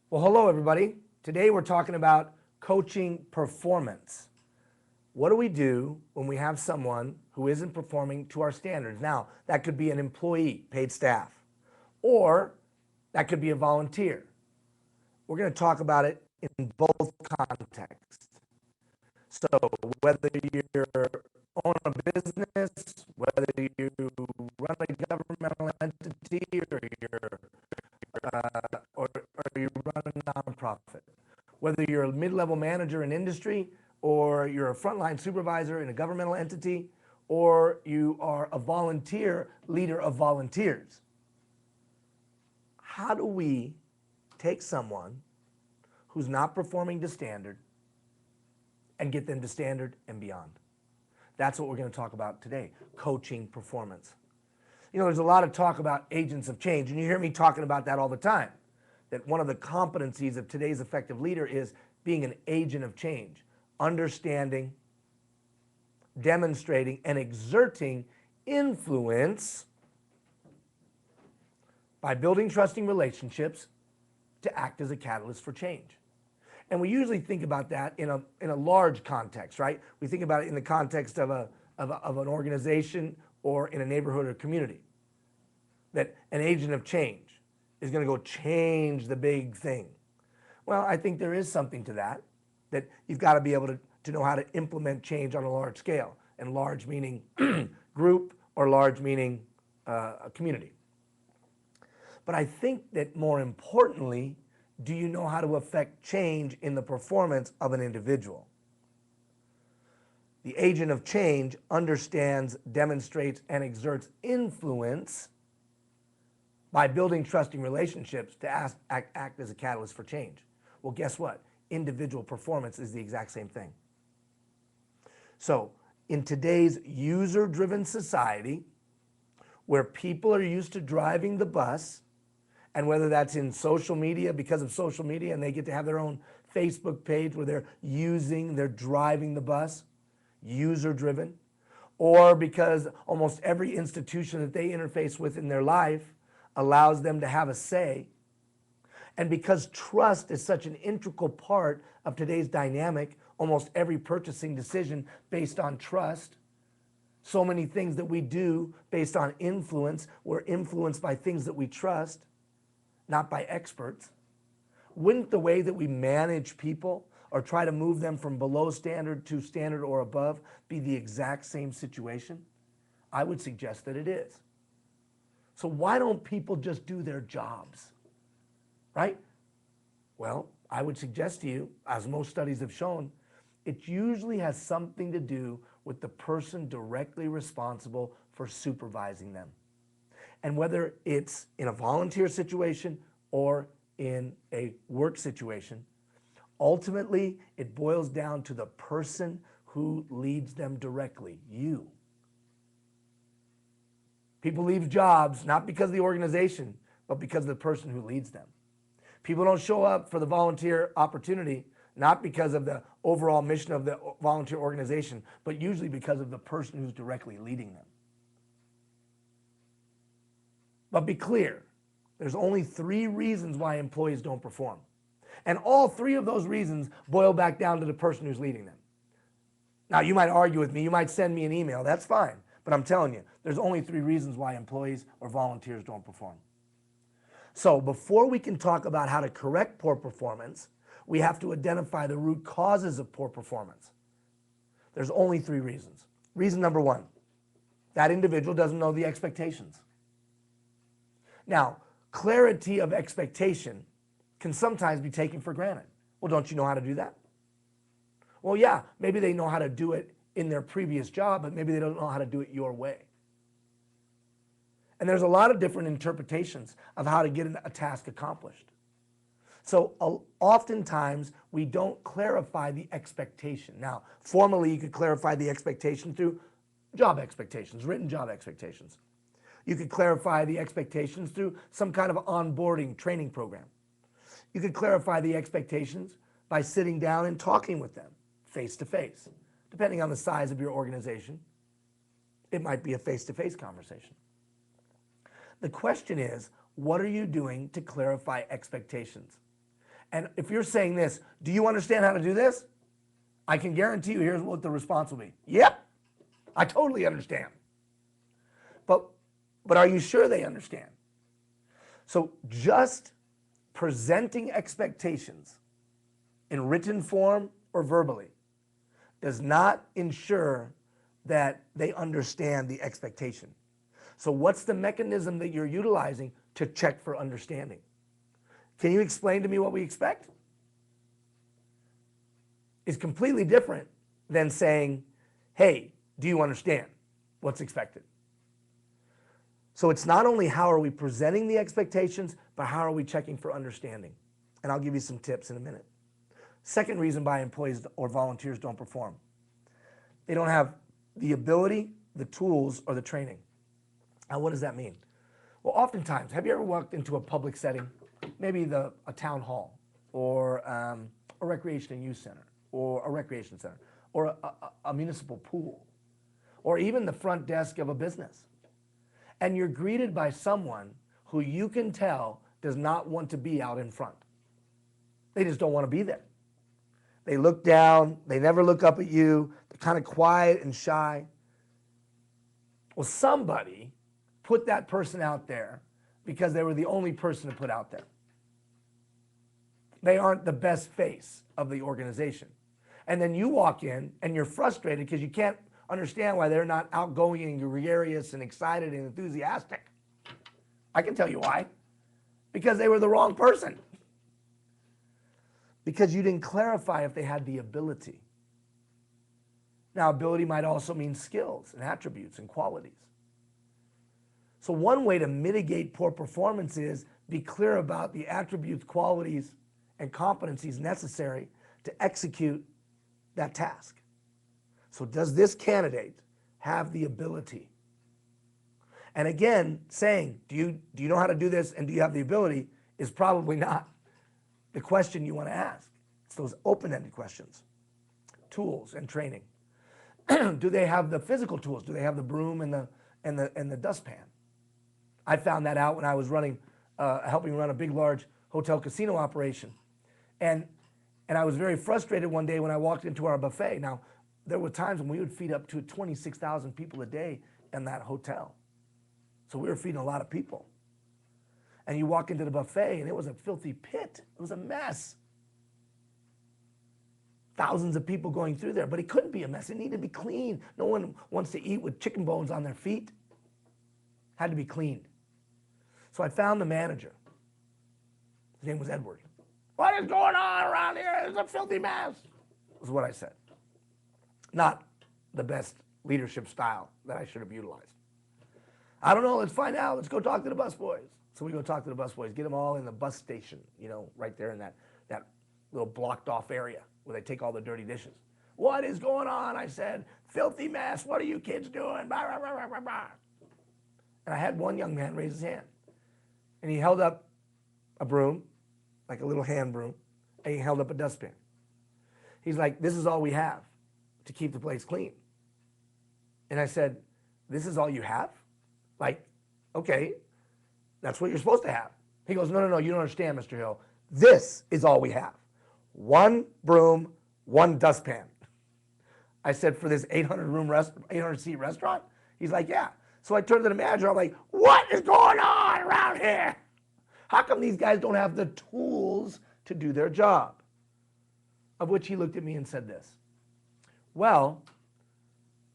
Well, hello everybody. Today we're talking about coaching performance. What do we do when we have someone who isn't performing to our standards? Now, that could be an employee, paid staff, or that could be a volunteer. We're going to talk about it in both contexts. So whether you own a business, whether you run a governmental entity, or you run a nonprofit, whether you're a mid-level manager in industry, or you're a frontline supervisor in a governmental entity, or you are a volunteer leader of volunteers. How do we take someone who's not performing to standard and get them to standard and beyond? That's what we're going to talk about today, coaching performance. You know, there's a lot of talk about agents of change, and you hear me talking about that all the time, that one of the competencies of today's effective leader is being an agent of change, understanding, demonstrating, and exerting influence by building trusting relationships to act as a catalyst for change. And we usually think about that in a large context, right? We think about it in the context of an organization or in a neighborhood or community. That an agent of change is going to go change the big thing. Well, I think there is something to that, that you've got to be able to know how to implement change on a large scale, and large meaning group, or large meaning a community. But I think that more importantly, do you know how to affect change in the performance of an individual? The agent of change understands, demonstrates, and exerts influence by building trusting relationships to act as a catalyst for change. Well, guess what? Individual performance is the exact same thing. So, in today's user-driven society, where people are used to driving the bus, and whether that's in social media, because of social media, and they get to have their own Facebook page where they're driving the bus, user-driven, or because almost every institution that they interface with in their life allows them to have a say, and because trust is such an integral part of today's dynamic, almost every purchasing decision based on trust, so many things that we do based on influence, we're influenced by things that we trust, not by experts. Wouldn't the way that we manage people or try to move them from below standard to standard or above be the exact same situation? I would suggest that it is. So why don't people just do their jobs, right? Well, I would suggest to you, as most studies have shown, it usually has something to do with the person directly responsible for supervising them. And whether it's in a volunteer situation or in a work situation, ultimately it boils down to the person who leads them directly, you. People leave jobs not because of the organization, but because of the person who leads them. People don't show up for the volunteer opportunity not because of the overall mission of the volunteer organization, but usually because of the person who's directly leading them. But be clear, there's only 3 reasons why employees don't perform. And all 3 of those reasons boil back down to the person who's leading them. Now, you might argue with me, you might send me an email, that's fine. But I'm telling you, there's only 3 reasons why employees or volunteers don't perform. So before we can talk about how to correct poor performance, we have to identify the root causes of poor performance. There's only 3 reasons. Reason number 1, that individual doesn't know the expectations. Now, clarity of expectation can sometimes be taken for granted. Well, don't you know how to do that? Well, yeah, maybe they know how to do it in their previous job, but maybe they don't know how to do it your way. And there's a lot of different interpretations of how to get a task accomplished. So oftentimes we don't clarify the expectation. Now, formally you could clarify the expectation through job expectations, written job expectations. You could clarify the expectations through some kind of onboarding training program. You could clarify the expectations by sitting down and talking with them face to face. Depending on the size of your organization, it might be a face-to-face conversation. The question is, what are you doing to clarify expectations? And if you're saying this, do you understand how to do this? I can guarantee you here's what the response will be. Yep, I totally understand. But are you sure they understand? So just presenting expectations in written form or verbally does not ensure that they understand the expectation. So what's the mechanism that you're utilizing to check for understanding? Can you explain to me what we expect? It's completely different than saying, hey, do you understand what's expected? So it's not only how are we presenting the expectations, but how are we checking for understanding? And I'll give you some tips in a minute. Second reason why employees or volunteers don't perform. They don't have the ability, the tools, or the training. Now, what does that mean? Well, oftentimes, have you ever walked into a public setting, maybe a town hall, or a recreation and youth center, or a recreation center, or a municipal pool, or even the front desk of a business, and you're greeted by someone who you can tell does not want to be out in front. They just don't want to be there. They look down, they never look up at you, they're kind of quiet and shy. Well, somebody put that person out there because they were the only person to put out there. They aren't the best face of the organization. And then you walk in and you're frustrated because you can't understand why they're not outgoing and gregarious and excited and enthusiastic. I can tell you why. Because they were the wrong person. Because you didn't clarify if they had the ability. Now, ability might also mean skills and attributes and qualities. So one way to mitigate poor performance is be clear about the attributes, qualities, and competencies necessary to execute that task. So does this candidate have the ability? And again, saying, do you know how to do this and do you have the ability is probably not the question you want to ask. It's those open-ended questions. Tools and training. Do they have the physical tools? Do they have the broom and the dustpan? I found that out when I was helping run a big, large hotel casino operation. And I was very frustrated one day when I walked into our buffet. Now, there were times when we would feed up to 26,000 people a day in that hotel. So we were feeding a lot of people. And you walk into the buffet and it was a filthy pit. It was a mess. Thousands of people going through there, but it couldn't be a mess. It needed to be clean. No one wants to eat with chicken bones on their feet. Had to be cleaned. So I found the manager. His name was Edward. What is going on around here? It's a filthy mess, was what I said. Not the best leadership style that I should have utilized. I don't know, let's find out. Let's go talk to the busboys. So we go talk to the busboys, get them all in the bus station, right there in that little blocked off area where they take all the dirty dishes. What is going on? I said, filthy mess. What are you kids doing? Blah, blah, blah, blah, blah. And I had one young man raise his hand. And he held up a broom, like a little hand broom, and he held up a dustpan. He's like, this is all we have to keep the place clean. And I said, this is all you have? Like, okay, that's what you're supposed to have. He goes, no, you don't understand, Mr. Hill. This is all we have. One broom, one dustpan. I said, for this 800 seat restaurant? He's like, yeah. So I turned to the manager, I'm like, what is going on around here? How come these guys don't have the tools to do their job? Of which he looked at me and said this. Well,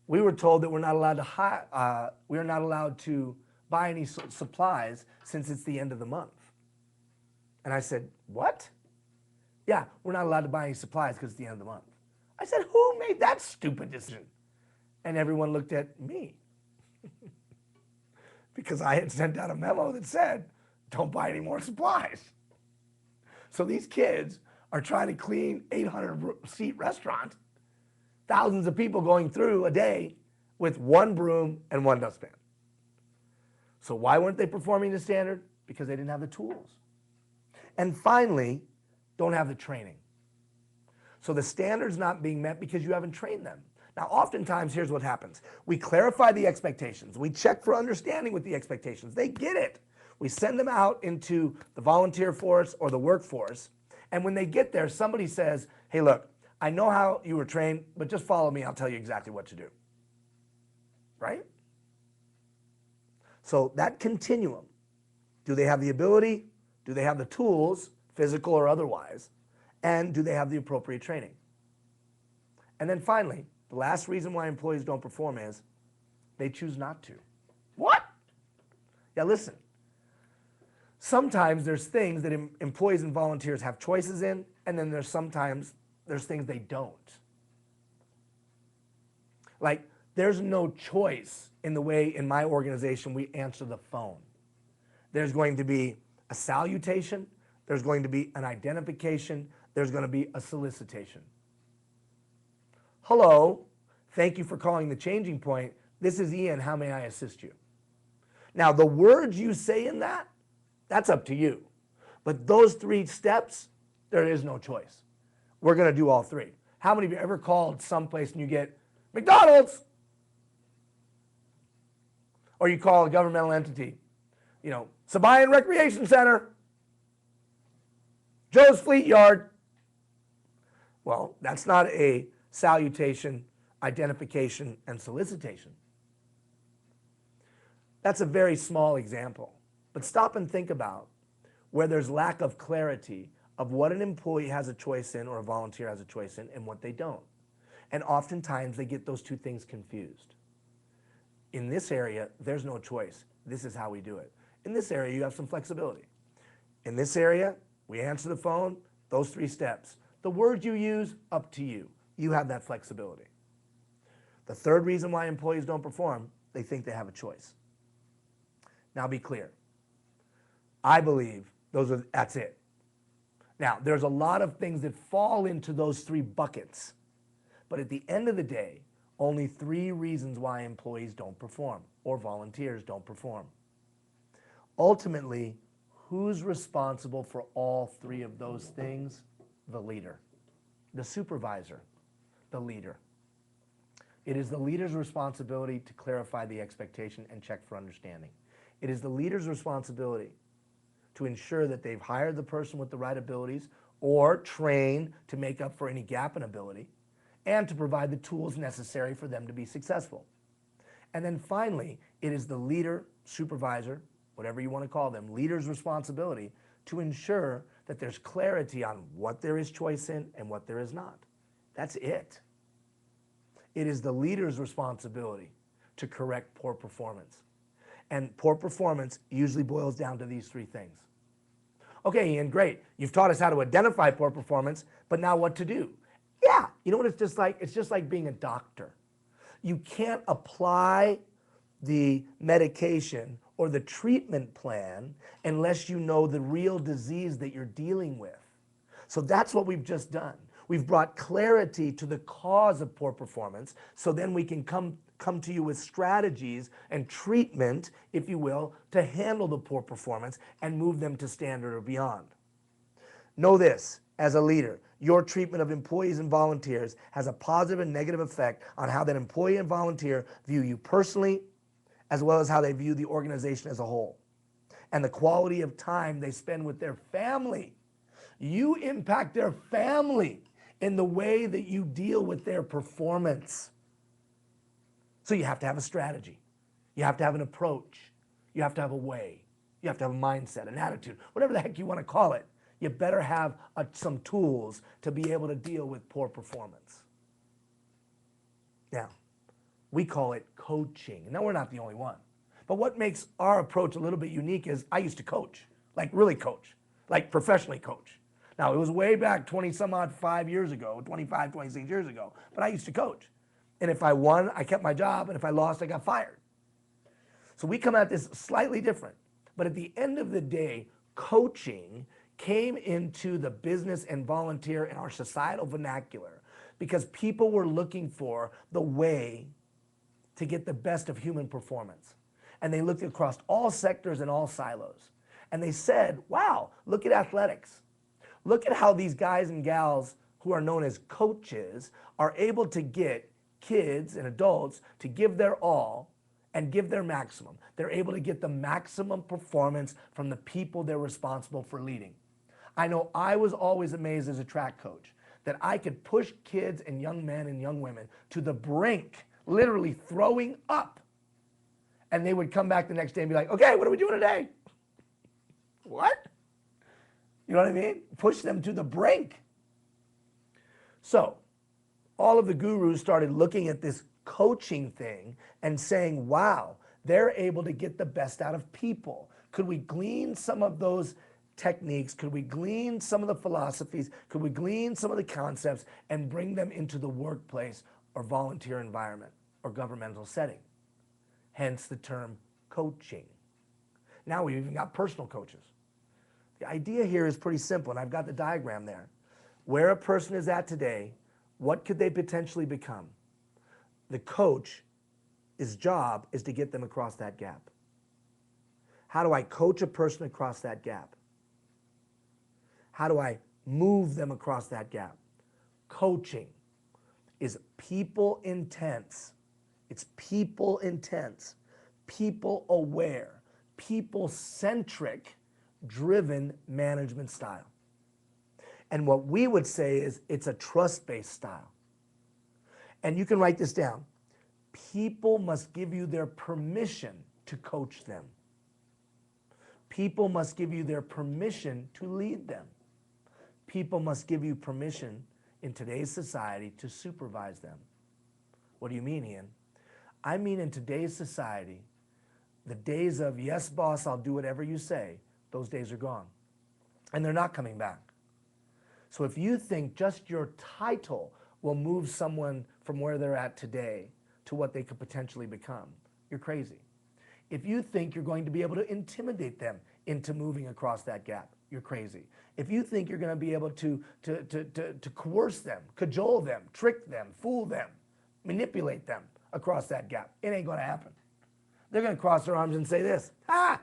we were told that we're not allowed to buy any supplies since it's the end of the month. And I said, what? Yeah, we're not allowed to buy any supplies because it's the end of the month. I said, who made that stupid decision? And everyone looked at me. Because I had sent out a memo that said, don't buy any more supplies. So these kids are trying to clean 800-seat restaurant, thousands of people going through a day with one broom and one dustpan. So why weren't they performing to standard? Because they didn't have the tools. And finally, don't have the training. So the standard's not being met because you haven't trained them. Now, oftentimes, here's what happens. We clarify the expectations. We check for understanding with the expectations. They get it. We send them out into the volunteer force or the workforce, And when they get there, somebody says, hey, look, I know how you were trained, but just follow me. I'll tell you exactly what to do. Right? So that continuum, do they have the ability? Do they have the tools, physical or otherwise? And do they have the appropriate training? And then finally, the last reason why employees don't perform is they choose not to. What? Yeah, listen. Sometimes there's things that employees and volunteers have choices in, and then there's things they don't. Like, there's no choice in the way in my organization we answer the phone. There's going to be a salutation, there's going to be an identification, there's going to be a solicitation. Hello, thank you for calling the Changing Point. This is Ian, how may I assist you? Now, the words you say in that, that's up to you. But those 3 steps, there is no choice. We're going to do all 3. How many of you ever called someplace and you get McDonald's? Or you call a governmental entity, Sabayan Recreation Center, Joe's Fleet Yard. Well, that's not a salutation, identification, and solicitation. That's a very small example. But stop and think about where there's lack of clarity of what an employee has a choice in or a volunteer has a choice in and what they don't. And oftentimes they get those 2 things confused. In this area, there's no choice. This is how we do it. In this area, you have some flexibility. In this area, we answer the phone, those 3 steps. The words you use, up to you. You have that flexibility. The third reason why employees don't perform, they think they have a choice. Now be clear. I believe that's it. Now, there's a lot of things that fall into those 3 buckets. But at the end of the day, only 3 reasons why employees don't perform or volunteers don't perform. Ultimately, who's responsible for all 3 of those things? The leader, the supervisor, the leader. It is the leader's responsibility to clarify the expectation and check for understanding. It is the leader's responsibility to ensure that they've hired the person with the right abilities or train to make up for any gap in ability, and to provide the tools necessary for them to be successful. And then finally, it is the leader, supervisor, whatever you want to call them, leader's responsibility to ensure that there's clarity on what there is choice in and what there is not. That's it. It is the leader's responsibility to correct poor performance. And poor performance usually boils down to these 3 things. Okay, Ian, great. You've taught us how to identify poor performance, but now what to do? Yeah, you know what it's just like? It's just like being a doctor. You can't apply the medication or the treatment plan unless you know the real disease that you're dealing with. So that's what we've just done. We've brought clarity to the cause of poor performance, so then we can come to you with strategies and treatment, if you will, to handle the poor performance and move them to standard or beyond. Know this, as a leader, your treatment of employees and volunteers has a positive and negative effect on how that employee and volunteer view you personally, as well as how they view the organization as a whole, and the quality of time they spend with their family. You impact their family in the way that you deal with their performance. So you have to have a strategy. You have to have an approach. You have to have a way. You have to have a mindset, an attitude, whatever the heck you want to call it. You better have some tools to be able to deal with poor performance. Now, we call it coaching. Now, we're not the only one. But what makes our approach a little bit unique is I used to coach, like really coach, like professionally coach. Now, it was way back 25 years ago, 26 years ago, but I used to coach. And if I won, I kept my job, and if I lost, I got fired. So we come at this slightly different. But at the end of the day, coaching came into the business and volunteer in our societal vernacular because people were looking for the way to get the best of human performance. And they looked across all sectors and all silos. And they said, wow, look at athletics. Look at how these guys and gals who are known as coaches are able to get kids and adults to give their all and give their maximum. They're able to get the maximum performance from the people they're responsible for leading. I know I was always amazed as a track coach that I could push kids and young men and young women to the brink, literally throwing up. And they would come back the next day and be like, okay, what are we doing today? What? You know what I mean? Push them to the brink. So all of the gurus started looking at this coaching thing and saying, wow, they're able to get the best out of people. Could we glean some of those techniques? Could we glean some of the philosophies? Could we glean some of the concepts and bring them into the workplace or volunteer environment or governmental setting? Hence the term coaching. Now we've even got personal coaches. The idea here is pretty simple, and I've got the diagram there. Where a person is at today, what could they potentially become? The coach's job is to get them across that gap. How do I coach a person across that gap? How do I move them across that gap? Coaching is people intense. It's people intense, people aware, people centric, driven management style. And what we would say is it's a trust-based style. And you can write this down. People must give you their permission to coach them. People must give you their permission to lead them. People must give you permission in today's society to supervise them. What do you mean, Ian? I mean, in today's society, the days of, yes, boss, I'll do whatever you say, those days are gone. And they're not coming back. So if you think just your title will move someone from where they're at today to what they could potentially become, you're crazy. If you think you're going to be able to intimidate them into moving across that gap, you're crazy. If you think you're going to be able to coerce them, cajole them, trick them, fool them, manipulate them across that gap, it ain't going to happen. They're going to cross their arms and say this, "Ha!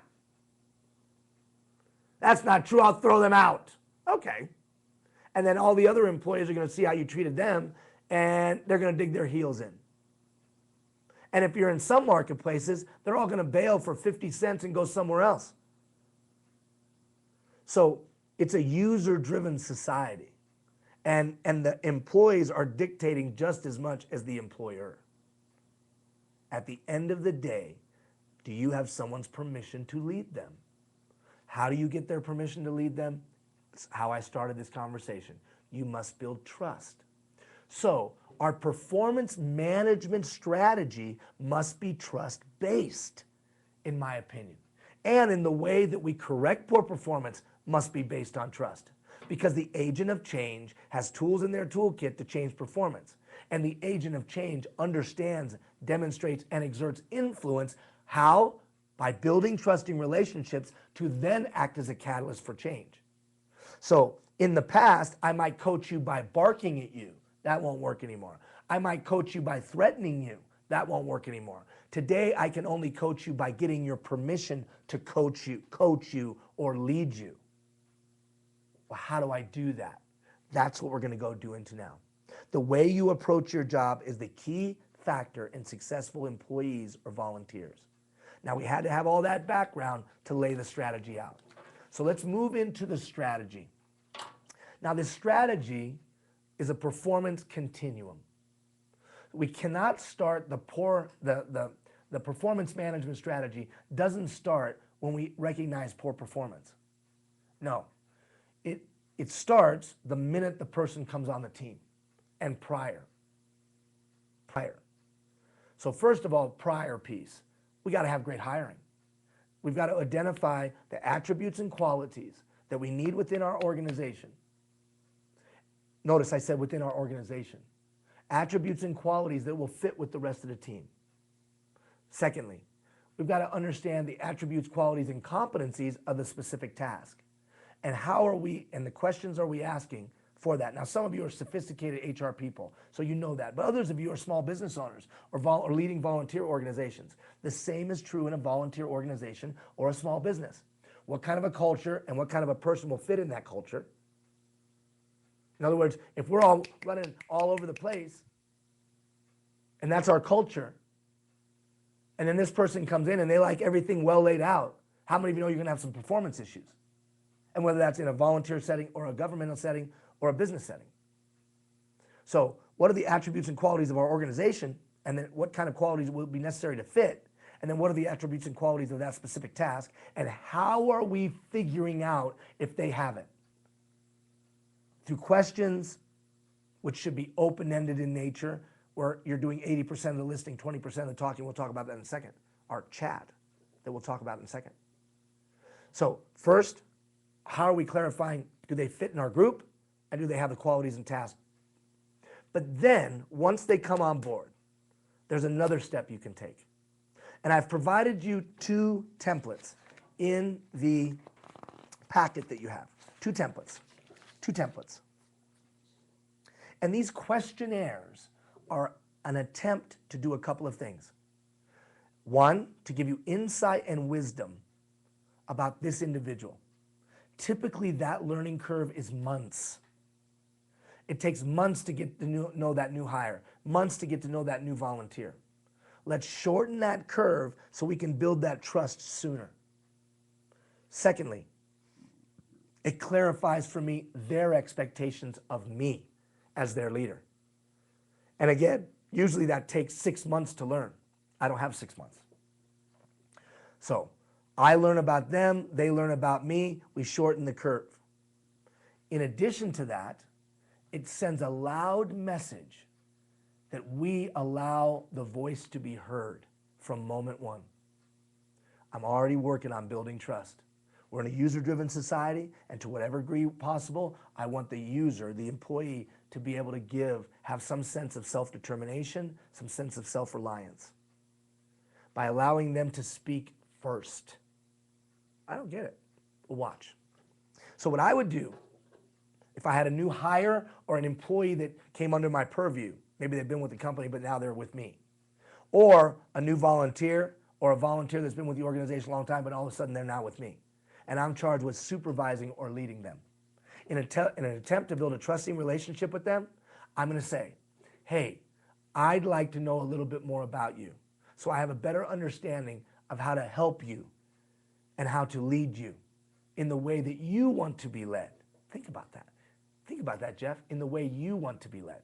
That's not true, I'll throw them out." Okay. And then all the other employees are going to see how you treated them, and they're going to dig their heels in. And if you're in some marketplaces, they're all going to bail for 50 cents and go somewhere else. So it's a user-driven society. And the employees are dictating just as much as the employer. At the end of the day, do you have someone's permission to lead them? How do you get their permission to lead them? It's how I started this conversation. You must build trust. So our performance management strategy must be trust-based, in my opinion. And in the way that we correct poor performance must be based on trust. Because the agent of change has tools in their toolkit to change performance. And the agent of change understands, demonstrates, and exerts influence. How? By building trusting relationships to then act as a catalyst for change. So in the past, I might coach you by barking at you. That won't work anymore. I might coach you by threatening you. That won't work anymore. Today, I can only coach you by getting your permission to coach you, or lead you. Well, how do I do that? That's what we're going to go do into now. The way you approach your job is the key factor in successful employees or volunteers. Now, we had to have all that background to lay the strategy out. So let's move into the strategy. Now, this strategy is a performance continuum. We cannot start the performance management strategy doesn't start when we recognize poor performance. No, it starts the minute the person comes on the team and prior. So first of all, prior piece, we got to have great hiring. We've got to identify the attributes and qualities that we need within our organization. Notice I said within our organization. Attributes and qualities that will fit with the rest of the team. Secondly, we've got to understand the attributes, qualities, and competencies of the specific task. And how are we, and the questions are we asking for that? Now, some of you are sophisticated HR people, so you know that. But others of you are small business owners or leading volunteer organizations. The same is true in a volunteer organization or a small business. What kind of a culture and what kind of a person will fit in that culture? In other words, if we're all running all over the place, and that's our culture, and then this person comes in and they like everything well laid out, how many of you know you're going to have some performance issues? and whether that's in a volunteer setting or a governmental setting or a business setting. So what are the attributes and qualities of our organization, and then what kind of qualities will be necessary to fit, and then what are the attributes and qualities of that specific task, and how are we figuring out if they have it? Through questions, which should be open-ended in nature, where you're doing 80% of the listening, 20% of the talking. We'll talk about that in a second. Our chat that we'll talk about in a second. So first, how are we clarifying, do they fit in our group, and do they have the qualities and tasks? But then, once they come on board, there's another step you can take. And I've provided you 2 templates in the packet that you have. 2 templates. 2 templates. And these questionnaires are an attempt to do a couple of things. One, to give you insight and wisdom about this individual. Typically, that learning curve is months. It takes months to get to know that new hire, months to get to know that new volunteer. Let's shorten that curve so we can build that trust sooner. Secondly, it clarifies for me their expectations of me as their leader. And again, usually that takes 6 months to learn. I don't have 6 months. So I learn about them, they learn about me, we shorten the curve. In addition to that, it sends a loud message that we allow the voice to be heard from moment one. I'm already working on building trust. We're in a user-driven society, and to whatever degree possible, I want the user, the employee, to be able to have some sense of self-determination, some sense of self-reliance. By allowing them to speak first. I don't get it. We'll watch. So what I would do, if I had a new hire or an employee that came under my purview, maybe they've been with the company, but now they're with me, or a new volunteer, or a volunteer that's been with the organization a long time, but all of a sudden they're now with me, and I'm charged with supervising or leading them. In an attempt to build a trusting relationship with them, I'm going to say, hey, I'd like to know a little bit more about you, so I have a better understanding of how to help you and how to lead you in the way that you want to be led. Think about that. Think about that, Jeff, in the way you want to be led.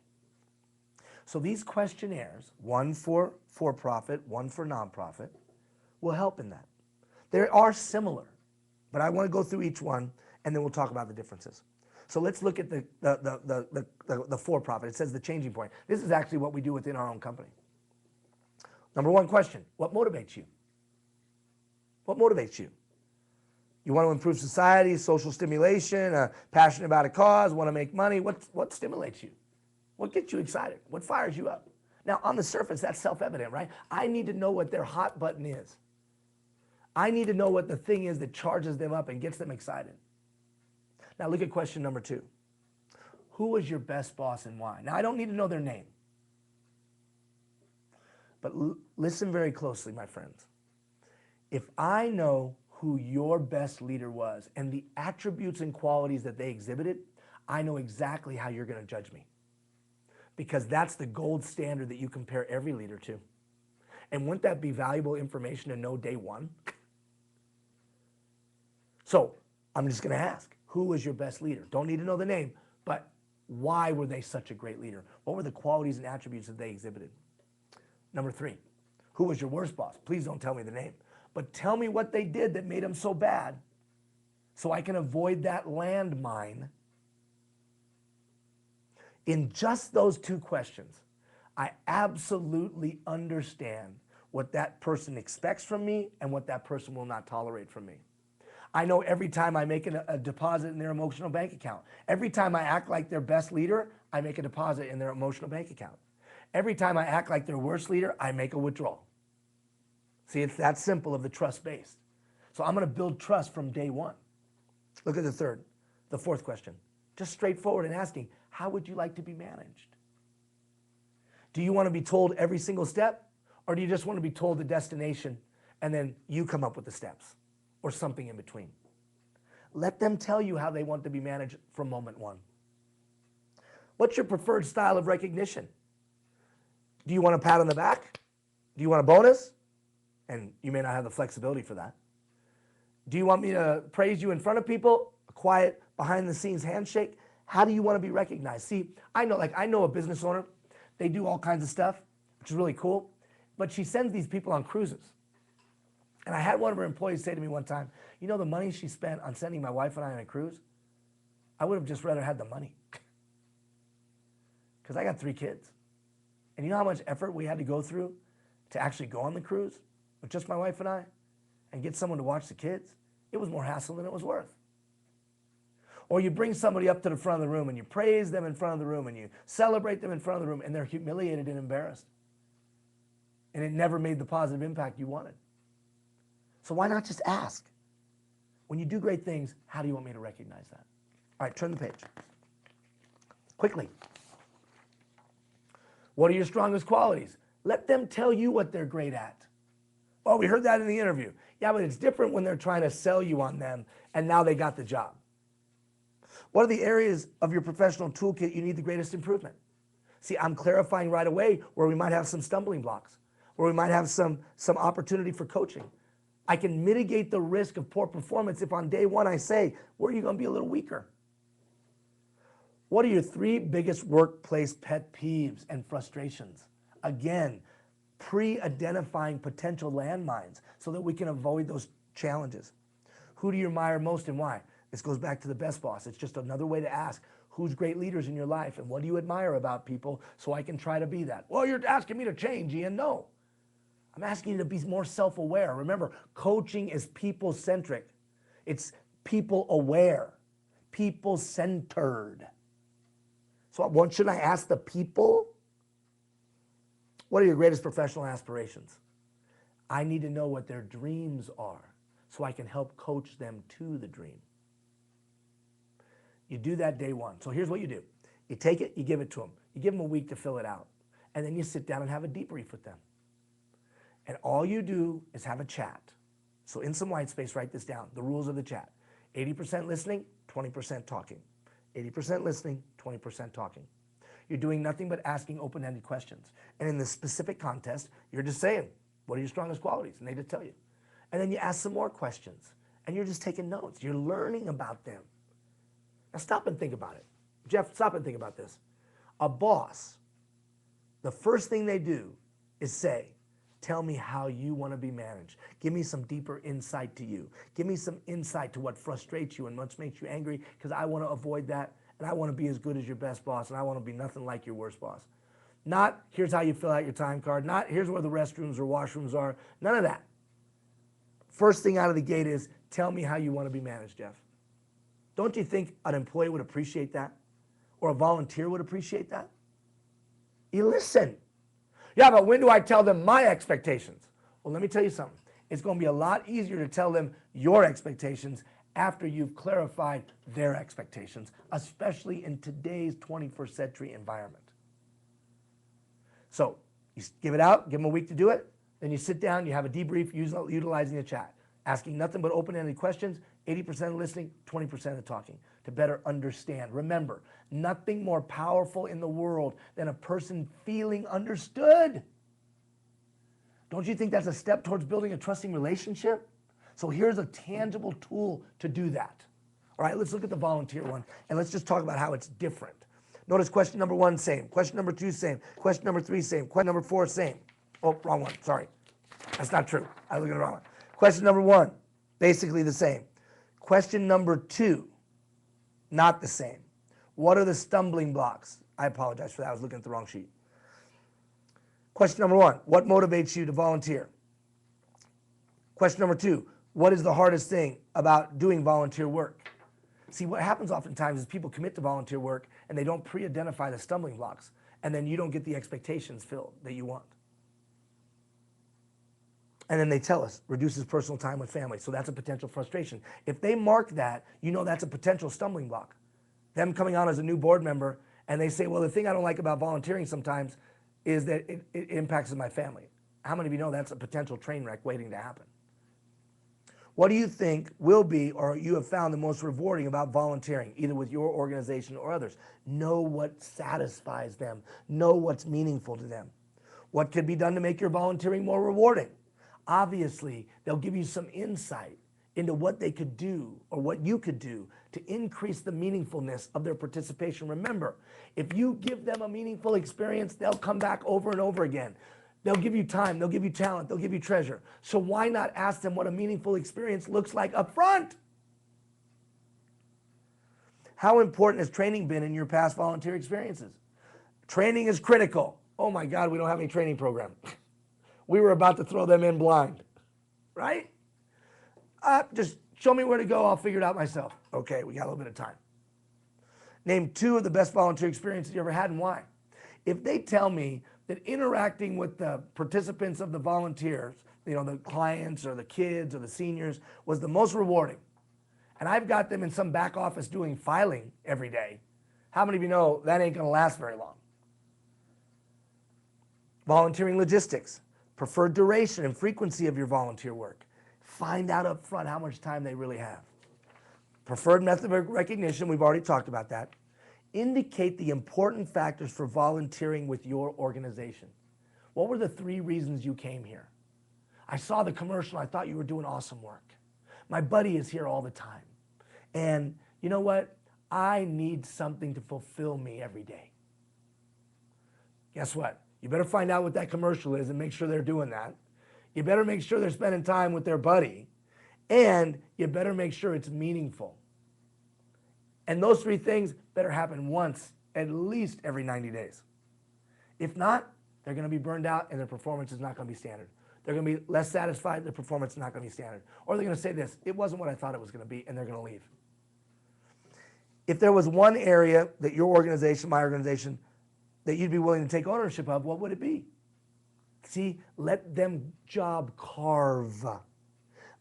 So these questionnaires, one for for-profit, one for nonprofit, will help in that. They are similar, but I want to go through each one, and then we'll talk about the differences. So let's look at the for-profit. It says the changing point. This is actually what we do within our own company. Number 1 question, what motivates you? What motivates you? You want to improve society, social stimulation, passionate about a cause, want to make money. What stimulates you? What gets you excited? What fires you up? Now, on the surface, that's self-evident, right? I need to know what their hot button is. I need to know what the thing is that charges them up and gets them excited. Now, look at question number 2. Who was your best boss and why? Now, I don't need to know their name. But listen very closely, my friends. If I know who your best leader was and the attributes and qualities that they exhibited, I know exactly how you're going to judge me. Because that's the gold standard that you compare every leader to. And wouldn't that be valuable information to know day one? So I'm just going to ask, who was your best leader? Don't need to know the name, but why were they such a great leader? What were the qualities and attributes that they exhibited? Number 3, who was your worst boss? Please don't tell me the name, but tell me what they did that made them so bad so I can avoid that landmine. In just those 2 questions, I absolutely understand what that person expects from me and what that person will not tolerate from me. I know every time I make a deposit in their emotional bank account. Every time I act like their best leader, I make a deposit in their emotional bank account. Every time I act like their worst leader, I make a withdrawal. See, it's that simple of the trust-based. So I'm going to build trust from day one. Look at the 4th question. Just straightforward and asking, how would you like to be managed? Do you want to be told every single step? Or do you just want to be told the destination and then you come up with the steps or something in between? Let them tell you how they want to be managed from moment 1. What's your preferred style of recognition? Do you want a pat on the back? Do you want a bonus? And you may not have the flexibility for that. Do you want me to praise you in front of people? quiet, behind the scenes handshake? How do you want to be recognized? See, I know a business owner. They do all kinds of stuff, which is really cool. But she sends these people on cruises. And I had one of her employees say to me one time, you know the money she spent on sending my wife and I on a cruise? I would have just rather had the money. Because I got 3 kids. And you know how much effort we had to go through to actually go on the cruise with just my wife and I and get someone to watch the kids? It was more hassle than it was worth. Or you bring somebody up to the front of the room and you praise them in front of the room and you celebrate them in front of the room and they're humiliated and embarrassed. And it never made the positive impact you wanted. So why not just ask? When you do great things, how do you want me to recognize that? All right, turn the page. Quickly. What are your strongest qualities? Let them tell you what they're great at. Oh, we heard that in the interview. Yeah, but it's different when they're trying to sell you on them and now they got the job. What are the areas of your professional toolkit you need the greatest improvement? See, I'm clarifying right away where we might have some stumbling blocks, where we might have some opportunity for coaching. I can mitigate the risk of poor performance if on day one I say, where are you going to be a little weaker? What are your 3 biggest workplace pet peeves and frustrations? Again, pre-identifying potential landmines so that we can avoid those challenges. Who do you admire most and why? This goes back to the best boss. It's just another way to ask, who's great leaders in your life and what do you admire about people so I can try to be that? Well, you're asking me to change, Ian. No. I'm asking you to be more self-aware. Remember, coaching is people-centric. It's people-aware, people-centered. So what should I ask the people? What are your greatest professional aspirations? I need to know what their dreams are so I can help coach them to the dream. You do that day one. So here's what you do. You take it, you give it to them. You give them a week to fill it out. And then you sit down and have a debrief with them. And all you do is have a chat. So in some white space, write this down. The rules of the chat. 80% listening, 20% talking. 80% listening, 20% talking. You're doing nothing but asking open-ended questions. And in this specific contest, you're just saying, what are your strongest qualities? And they just tell you. And then you ask some more questions. And you're just taking notes. You're learning about them. Now stop and think about it. Jeff, stop and think about this. A boss, the first thing they do is say, tell me how you want to be managed. Give me some deeper insight to you. Give me some insight to what frustrates you and what makes you angry, because I want to avoid that, and I want to be as good as your best boss, and I want to be nothing like your worst boss. Not, here's how you fill out your time card. Not, here's where the restrooms or washrooms are. None of that. First thing out of the gate is, tell me how you want to be managed, Jeff. Don't you think an employee would appreciate that? Or a volunteer would appreciate that? You listen. Yeah, but when do I tell them my expectations? Well, let me tell you something. It's going to be a lot easier to tell them your expectations after you've clarified their expectations, especially in today's 21st century environment. So you give it out, give them a week to do it, then you sit down, you have a debrief utilizing the chat, asking nothing but open-ended questions, 80% listening, 20% of talking, to better understand. Remember, nothing more powerful in the world than a person feeling understood. Don't you think that's a step towards building a trusting relationship? So here's a tangible tool to do that. All right, let's look at the volunteer one, and let's just talk about how it's different. Notice question number 1, same. Question number 2, same. Question number 3, same. Question number 4, same. Oh, wrong one, sorry. That's not true. I looked at the wrong one. Question number 1, basically the same. Question number 2, not the same. What are the stumbling blocks? I apologize for that. I was looking at the wrong sheet. Question number 1, what motivates you to volunteer? Question number 2, what is the hardest thing about doing volunteer work? See, what happens oftentimes is people commit to volunteer work and they don't pre-identify the stumbling blocks, and then you don't get the expectations filled that you want. And then they tell us, reduces personal time with family. So that's a potential frustration. If they mark that, you know that's a potential stumbling block. Them coming on as a new board member, and they say, well, the thing I don't like about volunteering sometimes is that it impacts my family. How many of you know that's a potential train wreck waiting to happen? What do you think will be, or you have found the most rewarding about volunteering, either with your organization or others? Know what satisfies them. Know what's meaningful to them. What could be done to make your volunteering more rewarding? Obviously, they'll give you some insight into what they could do or what you could do to increase the meaningfulness of their participation. Remember, if you give them a meaningful experience, they'll come back over and over again. They'll give you time, they'll give you talent, they'll give you treasure. So why not ask them what a meaningful experience looks like up front? How important has training been in your past volunteer experiences? Training is critical. Oh my God, we don't have any training program. We were about to throw them in blind, right? Just show me where to go, I'll figure it out myself. Okay, we got a little bit of time. Name 2 of the best volunteer experiences you ever had and why. If they tell me that interacting with the participants of the volunteers, the clients or the kids or the seniors, was the most rewarding, and I've got them in some back office doing filing every day, how many of you know that ain't gonna last very long? Volunteering logistics, preferred duration and frequency of your volunteer work. Find out up front how much time they really have. Preferred method of recognition, we've already talked about that. Indicate the important factors for volunteering with your organization. What were the 3 reasons you came here? I saw the commercial, I thought you were doing awesome work. My buddy is here all the time. And you know what? I need something to fulfill me every day. Guess what? You better find out what that commercial is and make sure they're doing that. You better make sure they're spending time with their buddy. And you better make sure it's meaningful. And those 3 things better happen once, at least every 90 days. If not, they're going to be burned out and their performance is not going to be standard. They're going to be less satisfied, their performance is not going to be standard. Or they're going to say this, it wasn't what I thought it was going to be, and they're going to leave. If there was one area that your organization, my organization, that you'd be willing to take ownership of, what would it be? See, let them job carve.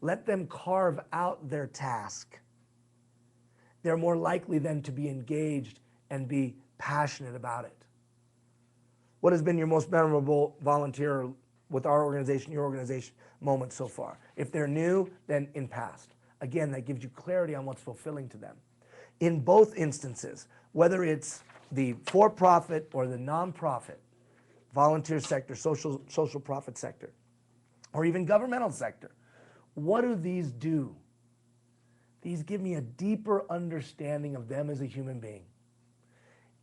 Let them carve out their task. They're more likely then to be engaged and be passionate about it. What has been your most memorable volunteer with our organization, your organization, moment so far? If they're new, then in past. Again, that gives you clarity on what's fulfilling to them. In both instances, whether it's the for-profit or the non-profit, volunteer sector, social profit sector, or even governmental sector, what do these do? These give me a deeper understanding of them as a human being.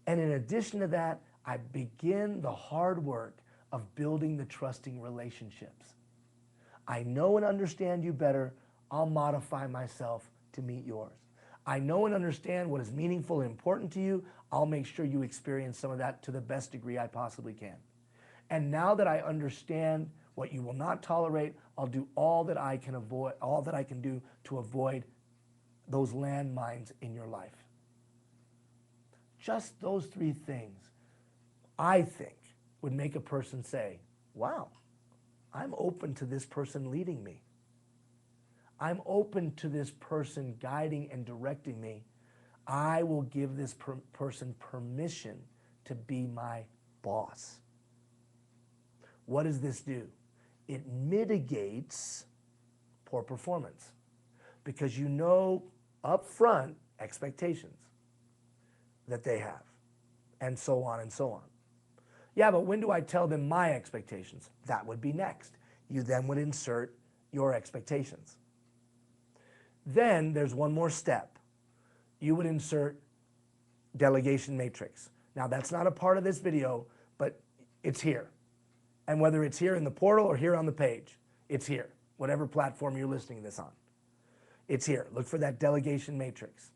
And in addition to that, I begin the hard work of building the trusting relationships. I know and understand you better, I'll modify myself to meet yours. I know and understand what is meaningful and important to you, I'll make sure you experience some of that to the best degree I possibly can. And now that I understand what you will not tolerate, I'll do all that I can avoid, all that I can do to avoid those landmines in your life. Just those 3 things, I think, would make a person say, wow, I'm open to this person leading me. I'm open to this person guiding and directing me. I will give this person permission to be my boss. What does this do? It mitigates poor performance because you know up front expectations that they have, and so on and so on. Yeah, but when do I tell them my expectations? That would be next. You then would insert your expectations. Then there's one more step. You would insert delegation matrix. Now that's not a part of this video, but it's here. And whether it's here in the portal or here on the page, it's here, whatever platform you're listening to this on. It's here. Look for that delegation matrix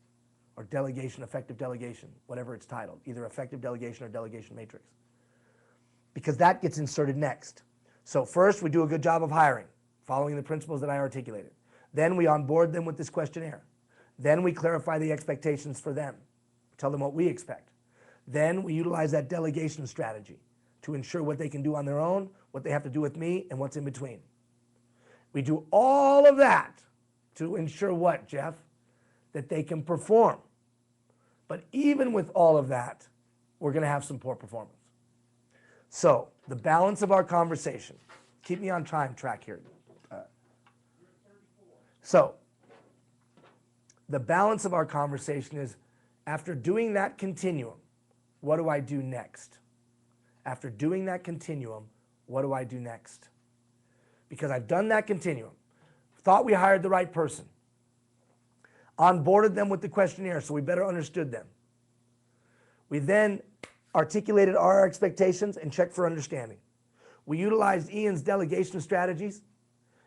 or delegation, effective delegation, whatever it's titled, either effective delegation or delegation matrix. Because that gets inserted next. So first we do a good job of hiring, following the principles that I articulated. Then we onboard them with this questionnaire. Then we clarify the expectations for them. Tell them what we expect. Then we utilize that delegation strategy to ensure what they can do on their own, what they have to do with me, and what's in between. We do all of that to ensure what, Jeff? That they can perform. But even with all of that, we're going to have some poor performance. So the balance of our conversation, keep me on time track here. So the balance of our conversation is, after doing that continuum, what do I do next? After doing that continuum, what do I do next? Because I've done that continuum, thought we hired the right person. onboarded them with the questionnaire so we better understood them. We then articulated our expectations and checked for understanding. We utilized Ian's delegation strategies,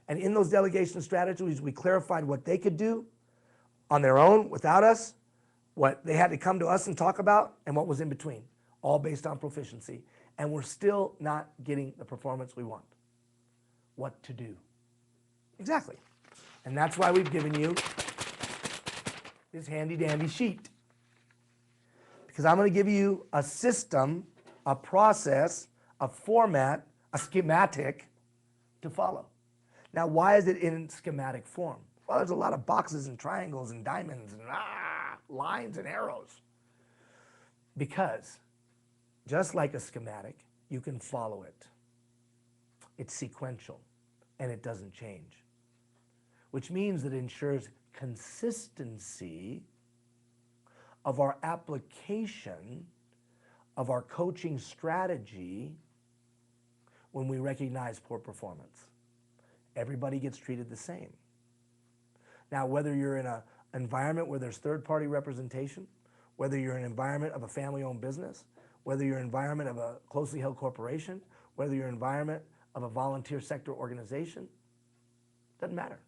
and in those delegation strategies, we clarified what they could do on their own without us, what they had to come to us and talk about, and what was in between, all based on proficiency. And we're still not getting the performance we want. What to do? Exactly. And that's why we've given you this handy dandy sheet. Because I'm going to give you a system, a process, a format, a schematic to follow. Now, why is it in schematic form? Well, there's a lot of boxes and triangles and diamonds and lines and arrows. Because just like a schematic, you can follow it. It's sequential and it doesn't change, which means that it ensures consistency of our application of our coaching strategy when we recognize poor performance. Everybody gets treated the same. Now, whether you're in an environment where there's third-party representation, whether you're in an environment of a family-owned business, whether you're in an environment of a closely held corporation, whether you're in an environment of a volunteer sector organization, doesn't matter.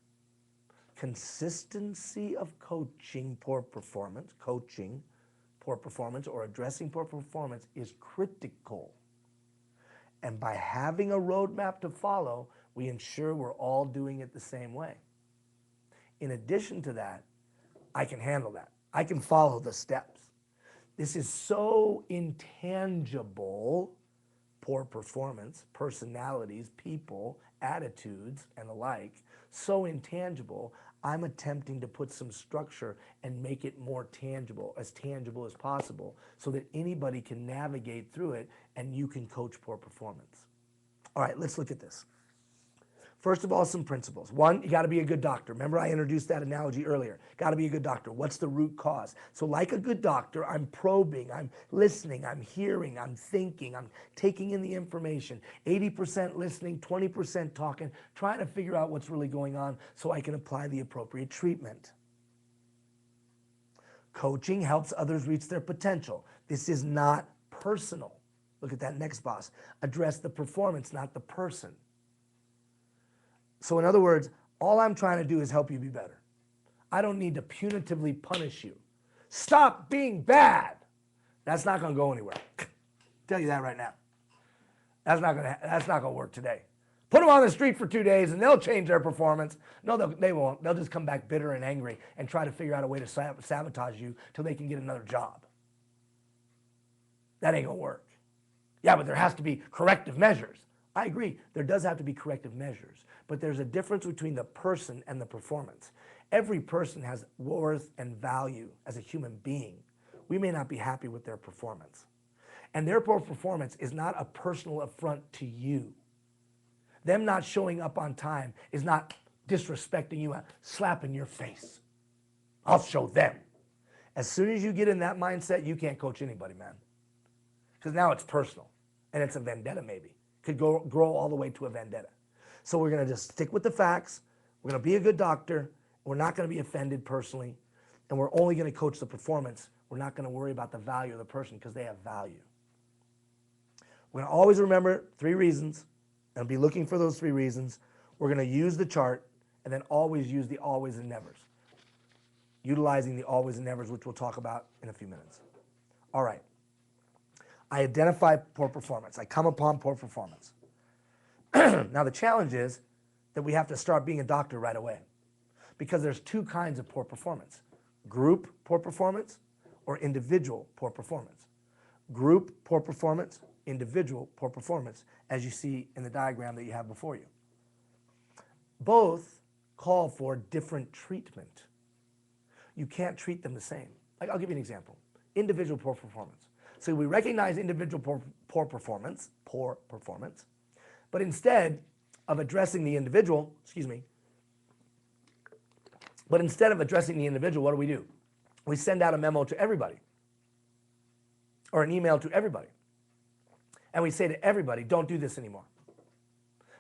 Consistency of coaching poor performance, or addressing poor performance is critical. And by having a roadmap to follow, we ensure we're all doing it the same way. In addition to that, I can handle that. I can follow the steps. This is so intangible, poor performance, personalities, people, attitudes, and the like, so intangible, I'm attempting to put some structure and make it more tangible as possible, so that anybody can navigate through it and you can coach poor performance. All right, let's look at this. First of all, some principles. One, you got to be a good doctor. Remember, I introduced that analogy earlier. Got to be a good doctor. What's the root cause? So like a good doctor, I'm probing, I'm listening, I'm hearing, I'm thinking, I'm taking in the information. 80% listening, 20% talking, trying to figure out what's really going on so I can apply the appropriate treatment. Coaching helps others reach their potential. This is not personal. Look at that next box. Address the performance, not the person. So in other words, all I'm trying to do is help you be better. I don't need to punitively punish you. Stop being bad. That's not going to go anywhere. Tell you that right now. That's not going to work today. Put them on the street for 2 days and they'll change their performance. No, they won't. They'll just come back bitter and angry and try to figure out a way to sabotage you till they can get another job. That ain't going to work. Yeah, but there has to be corrective measures. I agree, there does have to be corrective measures, but there's a difference between the person and the performance. Every person has worth and value as a human being. We may not be happy with their performance. And their poor performance is not a personal affront to you. Them not showing up on time is not disrespecting you, slapping your face. I'll show them. As soon as you get in that mindset, you can't coach anybody, man. Because now it's personal, and it's a vendetta maybe. Could grow all the way to a vendetta. So we're going to just stick with the facts. We're going to be a good doctor. We're not going to be offended personally. And we're only going to coach the performance. We're not going to worry about the value of the person because they have value. We're going to always remember 3 reasons and be looking for those 3 reasons. We're going to use the chart and then always use the always and nevers. Utilizing the always and nevers, which we'll talk about in a few minutes. All right. I identify poor performance. I come upon poor performance. Now the challenge is that we have to start being a doctor right away, because there's 2 kinds of poor performance: group poor performance or individual poor performance. Group poor performance, individual poor performance, as you see in the diagram that you have before you. Both call for different treatment. You can't treat them the same. Like, I'll give you an example. Individual poor performance. So we recognize individual poor performance, but instead of addressing the individual, what do? We send out a memo to everybody or an email to everybody. And we say to everybody, don't do this anymore.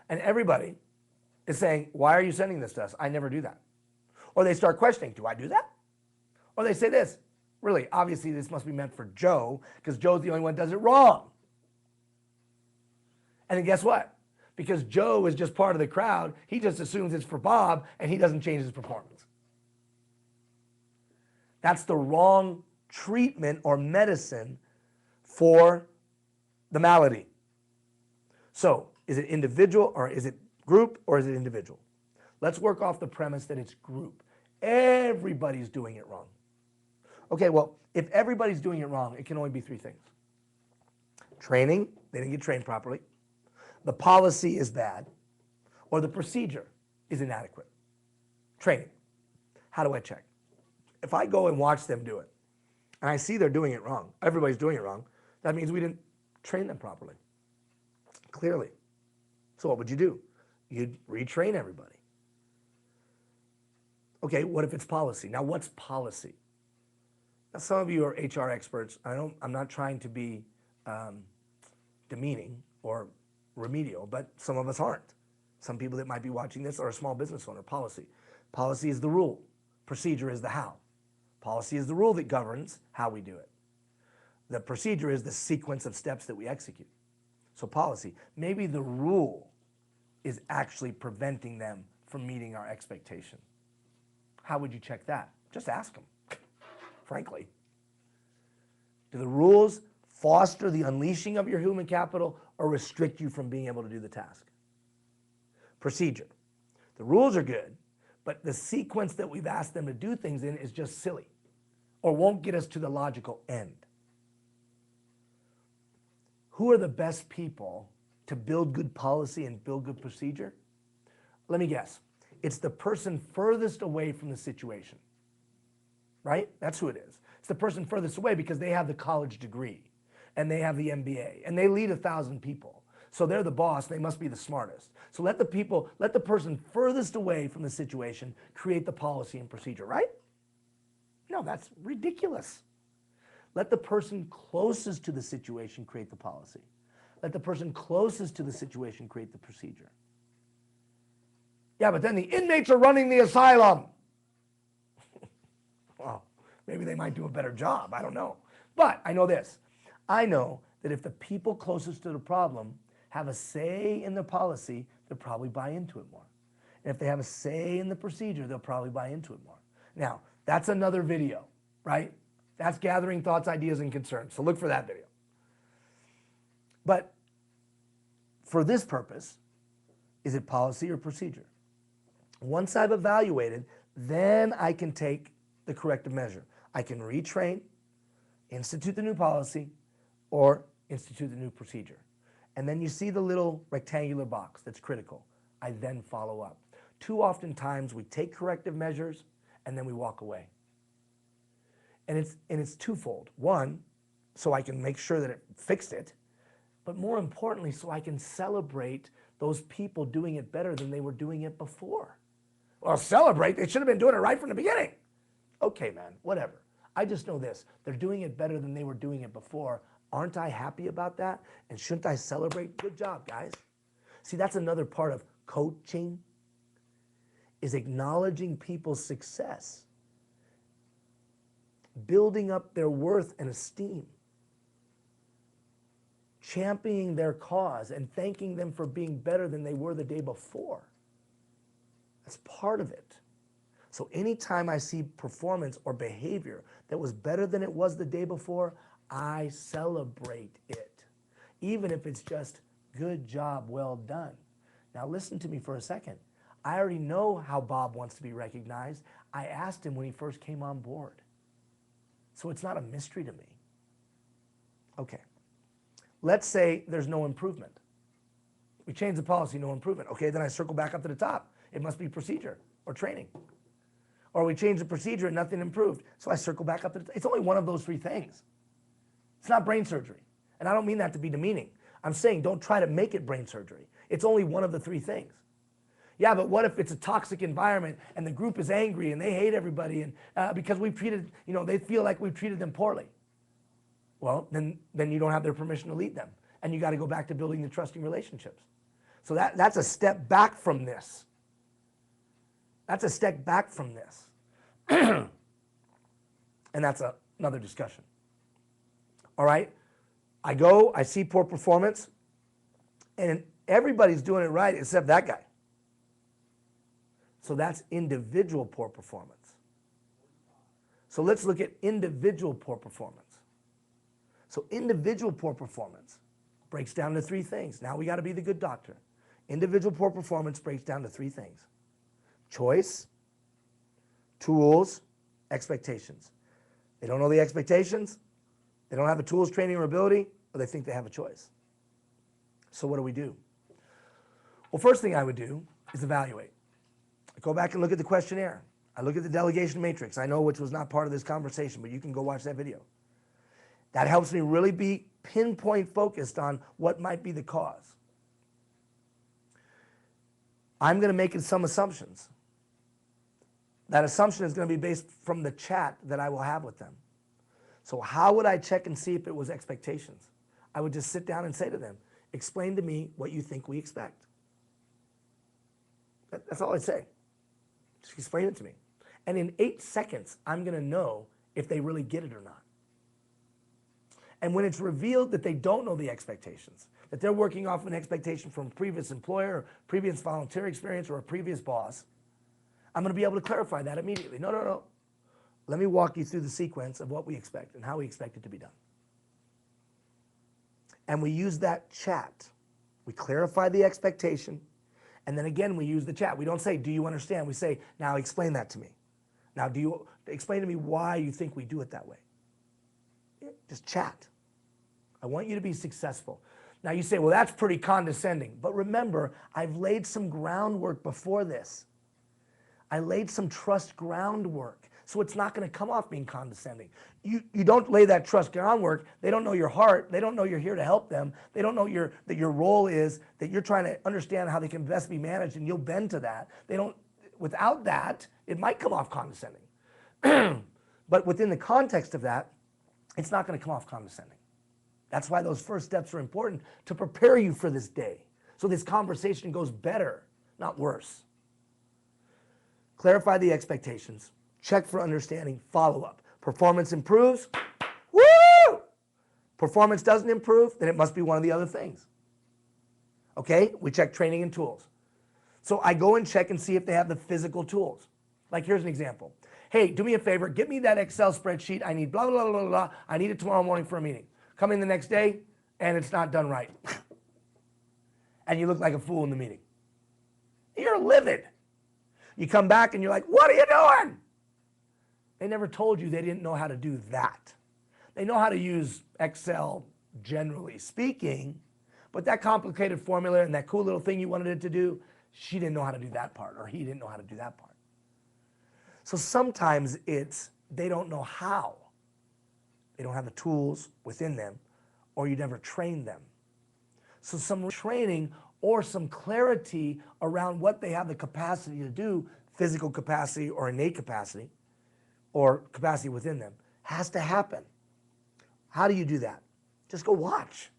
And everybody is saying, why are you sending this to us? I never do that. Or they start questioning, do I do that? Or they say this, really, obviously this must be meant for Joe because Joe's the only one that does it wrong. And then guess what? Because Joe is just part of the crowd, he just assumes it's for Bob and he doesn't change his performance. That's the wrong treatment or medicine for the malady. So, is it individual or is it group or is it individual? Let's work off the premise that it's group. Everybody's doing it wrong. Okay, well, if everybody's doing it wrong, it can only be three things. Training, they didn't get trained properly. The policy is bad, or the procedure is inadequate. Training. How do I check? If I go and watch them do it, and I see they're doing it wrong, everybody's doing it wrong, that means we didn't train them properly. Clearly. So what would you do? You'd retrain everybody. Okay, what if it's policy? Now what's policy? Now some of you are HR experts. I'm not trying to be demeaning or remedial, but some of us aren't. Some people that might be watching this are a small business owner. Policy. Policy is the rule. Procedure is the how. Policy is the rule that governs how we do it. The procedure is the sequence of steps that we execute. So policy. Maybe the rule is actually preventing them from meeting our expectation. How would you check that? Just ask them, frankly. Do the rules foster the unleashing of your human capital or restrict you from being able to do the task? Procedure. The rules are good, but the sequence that we've asked them to do things in is just silly or won't get us to the logical end. Who are the best people to build good policy and build good procedure? Let me guess. It's the person furthest away from the situation, right? That's who it is. It's the person furthest away because they have the college degree and they have the MBA and they lead 1,000 people. So they're the boss, they must be the smartest. So let the person furthest away from the situation create the policy and procedure, right? No, that's ridiculous. Let the person closest to the situation create the policy. Let the person closest to the situation create the procedure. Yeah, but then the inmates are running the asylum. Well, maybe they might do a better job, I don't know. But I know this. I know that if the people closest to the problem have a say in the policy, they'll probably buy into it more. And if they have a say in the procedure, they'll probably buy into it more. Now, that's another video, right? That's gathering thoughts, ideas, and concerns. So look for that video. But for this purpose, is it policy or procedure? Once I've evaluated, then I can take the corrective measure. I can retrain, institute the new policy, or institute the new procedure. And then you see the little rectangular box that's critical. I then follow up. Too often times we take corrective measures and then we walk away. And it's twofold. One, so I can make sure that it fixed it, but more importantly, so I can celebrate those people doing it better than they were doing it before. Well, celebrate, they should have been doing it right from the beginning. Okay, man, whatever. I just know this, they're doing it better than they were doing it before. Aren't I happy about that? And shouldn't I celebrate? Good job, guys. See, that's another part of coaching, is acknowledging people's success, building up their worth and esteem, championing their cause and thanking them for being better than they were the day before. That's part of it. So anytime I see performance or behavior that was better than it was the day before, I celebrate it. Even if it's just, good job, well done. Now listen to me for a second. I already know how Bob wants to be recognized. I asked him when he first came on board. So it's not a mystery to me. Okay. Let's say there's no improvement. We change the policy, no improvement. Okay, then I circle back up to the top. It must be procedure or training. Or we change the procedure and nothing improved. So I circle back up to the top. It's only one of those three things. It's not brain surgery. And I don't mean that to be demeaning. I'm saying don't try to make it brain surgery. It's only one of the three things. Yeah, but what if it's a toxic environment and the group is angry and they hate everybody and because we've treated, they feel like we've treated them poorly. Well, then you don't have their permission to lead them. And you got to go back to building the trusting relationships. So that's a step back from this. That's a step back from this. And that's another discussion. All right? I go, I see poor performance, and everybody's doing it right except that guy. So that's individual poor performance. So let's look at individual poor performance. So individual poor performance breaks down to three things. Now we got to be the good doctor. Individual poor performance breaks down to three things: choice, tools, expectations. They don't know the expectations, they don't have the tools, training, or ability, or they think they have a choice. So what do we do? Well, first thing I would do is evaluate. I go back and look at the questionnaire. I look at the delegation matrix. I know which was not part of this conversation, but you can go watch that video. That helps me really be pinpoint focused on what might be the cause. I'm going to make some assumptions. That assumption is going to be based from the chat that I will have with them. So how would I check and see if it was expectations? I would just sit down and say to them, explain to me what you think we expect. That's all I'd say. Just explain it to me. And in 8 seconds, I'm going to know if they really get it or not. And when it's revealed that they don't know the expectations, that they're working off an expectation from a previous employer, or previous volunteer experience, or a previous boss, I'm going to be able to clarify that immediately. No. Let me walk you through the sequence of what we expect and how we expect it to be done. And we use that chat. We clarify the expectation, and then again we use the chat. We don't say, do you understand? We say, now explain that to me. Now do you explain to me why you think we do it that way? Just chat. I want you to be successful. Now you say, well, that's pretty condescending. But remember, I've laid some groundwork before this. I laid some trust groundwork. So it's not going to come off being condescending. You don't lay that trust groundwork. They don't know your heart. They don't know you're here to help them. They don't know that your role is that you're trying to understand how they can best be managed, and you'll bend to that. Without that, it might come off condescending. But within the context of that, it's not going to come off condescending. That's why those first steps are important, to prepare you for this day, so this conversation goes better, not worse. Clarify the expectations. Check for understanding. Follow up. Performance improves. Woo! Performance doesn't improve, then it must be one of the other things. Okay? We check training and tools. So I go and check and see if they have the physical tools. Like here's an example. Hey, do me a favor. Get me that Excel spreadsheet. I need blah, blah, blah, blah, blah. I need it tomorrow morning for a meeting. Come in the next day, and it's not done right. And you look like a fool in the meeting. You're livid. You come back and you're like, what are you doing? They never told you they didn't know how to do that. They know how to use Excel, generally speaking, but that complicated formula and that cool little thing you wanted it to do, she didn't know how to do that part, or he didn't know how to do that part. So sometimes it's they don't know how. They don't have the tools within them, or you never trained them. So some training or some clarity around what they have the capacity to do, physical capacity or innate capacity, or capacity within them, has to happen. How do you do that? Just go watch.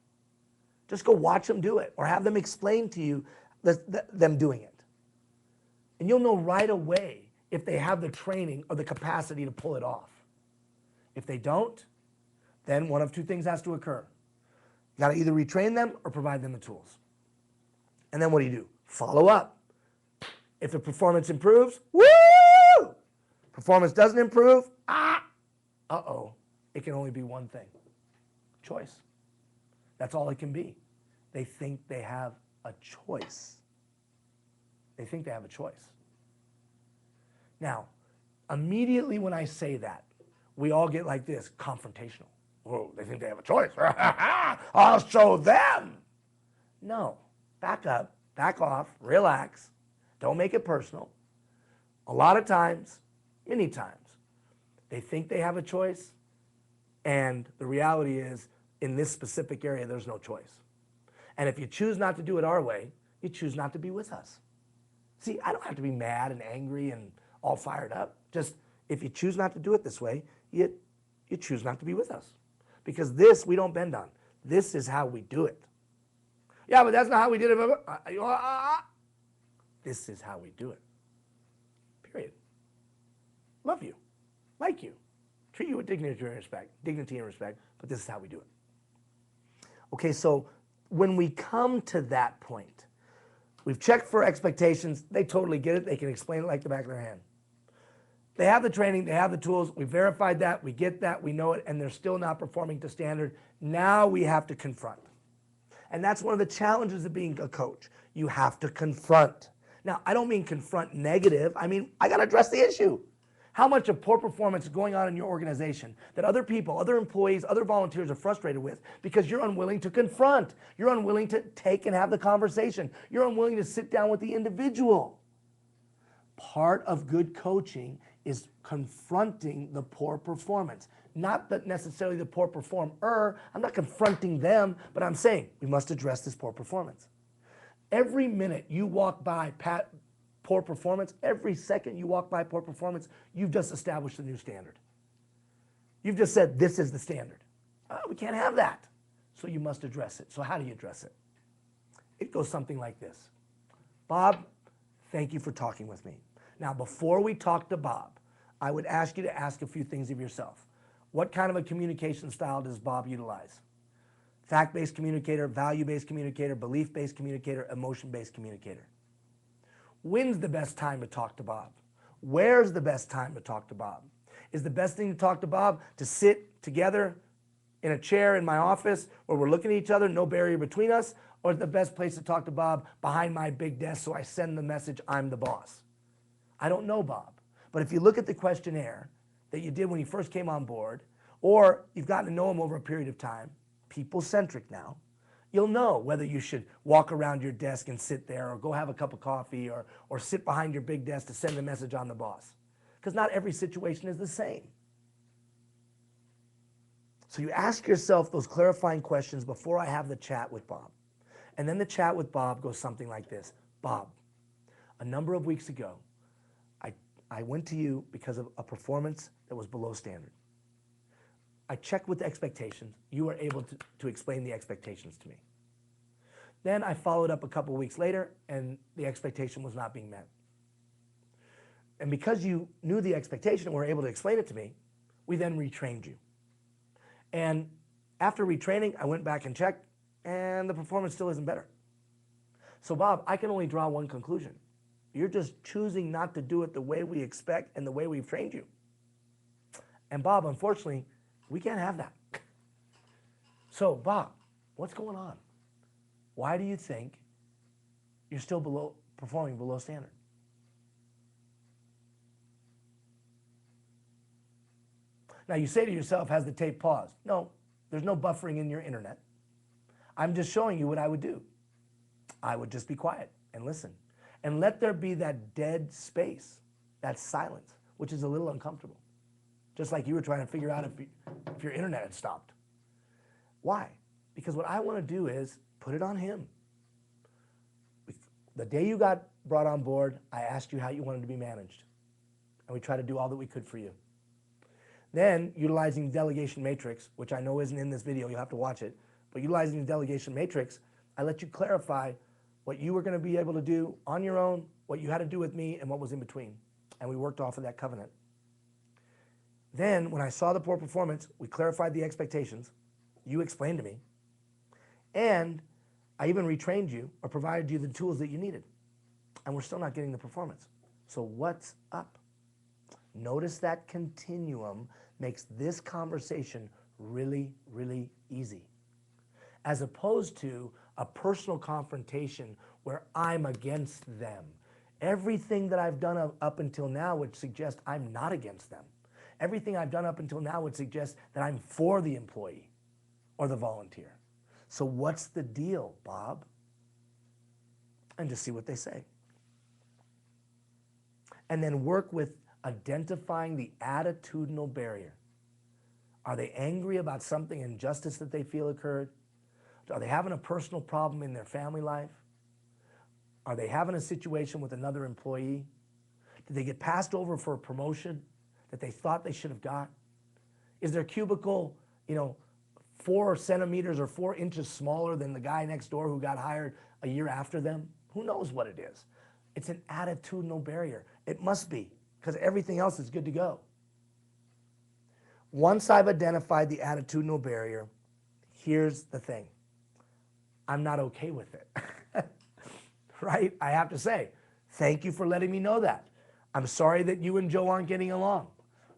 Just go watch them do it, or have them explain to you them doing it. And you'll know right away if they have the training or the capacity to pull it off. If they don't, then one of two things has to occur. You got to either retrain them or provide them the tools. And then what do? Follow up. If the performance improves, woo! Performance doesn't improve, it can only be one thing: choice. That's all it can be. They think they have a choice. They think they have a choice. Now, immediately when I say that, we all get like this, confrontational. Whoa, they think they have a choice. I'll show them. No, back up, back off, relax. Don't make it personal. A lot of times, many times, they think they have a choice, and the reality is, in this specific area, there's no choice. And if you choose not to do it our way, you choose not to be with us. See, I don't have to be mad and angry and all fired up. Just, if you choose not to do it this way, you choose not to be with us. Because this, we don't bend on. This is how we do it. Yeah, but that's not how we did it. This is how we do it. Period. Love you. Like you. Treat you with dignity and respect, but this is how we do it. Okay, so when we come to that point, we've checked for expectations. They totally get it. They can explain it like the back of their hand. They have the training, they have the tools, we verified that, we get that, we know it, and they're still not performing to standard. Now we have to confront. And that's one of the challenges of being a coach. You have to confront. Now, I don't mean confront negative. I mean, I got to address the issue. How much of poor performance is going on in your organization that other people, other employees, other volunteers are frustrated with because you're unwilling to confront. You're unwilling to take and have the conversation. You're unwilling to sit down with the individual. Part of good coaching is confronting the poor performance. Not that necessarily the poor performer. I'm not confronting them, but I'm saying we must address this poor performance. Every minute you walk by poor performance, every second you walk by poor performance, you've just established a new standard. You've just said this is the standard. We can't have that. So you must address it. So how do you address it? It goes something like this. Bob, thank you for talking with me. Now, before we talk to Bob, I would ask you to ask a few things of yourself. What kind of a communication style does Bob utilize? Fact-based communicator, value-based communicator, belief-based communicator, emotion-based communicator. When's the best time to talk to Bob? Where's the best time to talk to Bob? Is the best thing to talk to Bob to sit together in a chair in my office where we're looking at each other, no barrier between us? Or is the best place to talk to Bob behind my big desk so I send the message, I'm the boss? I don't know, Bob. But if you look at the questionnaire that you did when you first came on board, or you've gotten to know him over a period of time, people-centric now, you'll know whether you should walk around your desk and sit there or go have a cup of coffee or sit behind your big desk to send a message on the boss. Because not every situation is the same. So you ask yourself those clarifying questions before I have the chat with Bob. And then the chat with Bob goes something like this. Bob, a number of weeks ago, I went to you because of a performance that was below standard. I checked with the expectations. You were able to explain the expectations to me. Then I followed up a couple weeks later, and the expectation was not being met. And because you knew the expectation and were able to explain it to me, we then retrained you. And after retraining, I went back and checked, and the performance still isn't better. So Bob, I can only draw one conclusion. You're just choosing not to do it the way we expect and the way we've trained you. And Bob, unfortunately, we can't have that. So Bob, what's going on? Why do you think you're still performing below standard? Now you say to yourself, has the tape paused? No, there's no buffering in your internet. I'm just showing you what I would do. I would just be quiet and listen. And let there be that dead space, that silence, which is a little uncomfortable. Just like you were trying to figure out if your internet had stopped. Why? Because what I want to do is put it on him. The day you got brought on board, I asked you how you wanted to be managed. And we tried to do all that we could for you. Then, utilizing the delegation matrix, which I know isn't in this video, you'll have to watch it, but utilizing the delegation matrix, I let you clarify what you were going to be able to do on your own, what you had to do with me, and what was in between. And we worked off of that covenant. Then, when I saw the poor performance, we clarified the expectations. You explained to me. And I even retrained you or provided you the tools that you needed. And we're still not getting the performance. So what's up? Notice that continuum makes this conversation really, really easy. As opposed to a personal confrontation where I'm against them. Everything that I've done up until now would suggest I'm not against them. Everything I've done up until now would suggest that I'm for the employee or the volunteer. So what's the deal, Bob? And just see what they say. And then work with identifying the attitudinal barrier. Are they angry about something, injustice that they feel occurred? Are they having a personal problem in their family life? Are they having a situation with another employee? Did they get passed over for a promotion that they thought they should have got? Is their cubicle, 4 centimeters or 4 inches smaller than the guy next door who got hired a year after them? Who knows what it is? It's an attitudinal barrier. It must be, because everything else is good to go. Once I've identified the attitudinal barrier, here's the thing. I'm not okay with it, right? I have to say, thank you for letting me know that. I'm sorry that you and Joe aren't getting along.